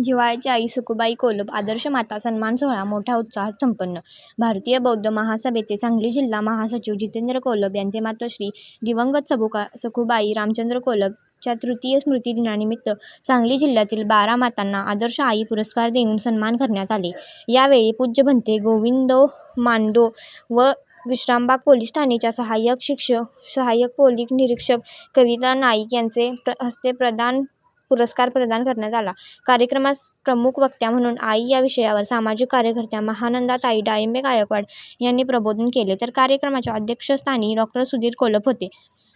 जिव्हाळ्याची आई सखुबाई कोल्हप आदर्श माता सन्मान सोहळा मोठ्या उत्साहात संपन्न. भारतीय बौद्ध महासभेचे सांगली जिल्हा महासचिव जितेंद्र कोल्हप यांचे मातोश्री दिवंगत सखुबाई रामचंद्र कोल्हप च्या तृतीय स्मृतिदिनानिमित्त सांगली जिल्ह्यातील 12 मातांना आदर्श आई पुरस्कार देऊन सन्मान करण्यात आले. यावेळी पूज्य भंते गोविंदो मांडो व विश्रामबाग पोलीस ठाण्याच्या सहाय्यक पोलीस निरीक्षक कविता नाईक यांचे हस्ते पुरस्कार प्रदान करण्यात आला. कार्यक्रमास प्रमुख वक्त्या म्हणून आई या विषयावर सामाजिक कार्यकर्त्या महानंदाताई डाळिंबे गायकवाड यांनी प्रबोधन केले, तर कार्यक्रमाच्या अध्यक्षस्थानी डॉ. सुधीर कोल्हप होते.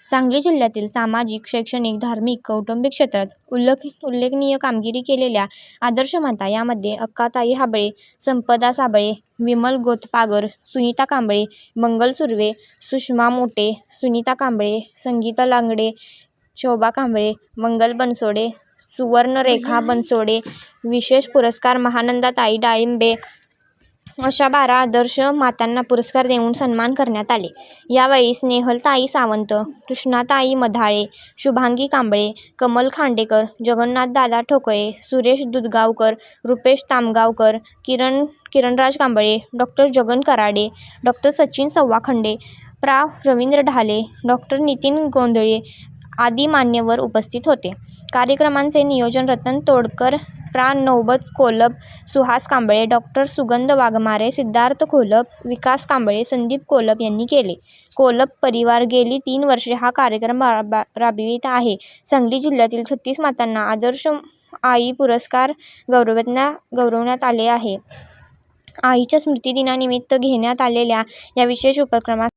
सांगली जिल्ह्यातील सामाजिक, शैक्षणिक, धार्मिक, कौटुंबिक क्षेत्रात उल्लेखनीय कामगिरी केलेल्या आदर्श माता यामध्ये अक्काताई हाबळे, संपदा साबळे, विमल गोतपागर, सुनीता कांबळे, मंगल सुर्वे, सुषमा मोटे, सुनीता कांबळे, संगीता लांगडे, शोभा कांबळे, मंगल बनसोडे, सुवर्णरेखा बनसोडे. विशेष पुरस्कार महानंदाताई डाळिंबे अशा 12 आदर्श मातांना पुरस्कार देऊन सन्मान करण्यात आले. यावेळी स्नेहलताई सावंत, कृष्णाताई मधाळे, शुभांगी कांबळे, कमल खांडेकर, जगन्नाथदादा ठोकळे, सुरेश दुधगावकर, रुपेश तामगावकर, किरणराज कांबळे, डॉ. जगन कराडे, डॉ. सचिन सव्वाखंडे, प्रा. रवींद्र ढाले, डॉ. नितीन गोंधळे आदी मान्यवर उपस्थित होते. कार्यक्रमांचे नियोजन रतन तोडकर, प्रा. नौबत कोल्हप, सुहास कांबळे, डॉ. सुगंध वाघमारे, सिद्धार्थ कोल्हप, विकास कांबळे, संदीप कोल्हप यांनी केले. कोल्हप परिवार गेली 3 वर्षे हा कार्यक्रम राबवित आहे. सांगली जिल्ह्यातील 36 मातांना आदर्श आई पुरस्कार गौरवण्यात आले आहे. आईच्या स्मृतिदिनानिमित्त घेण्यात आलेल्या या विशेष उपक्रमात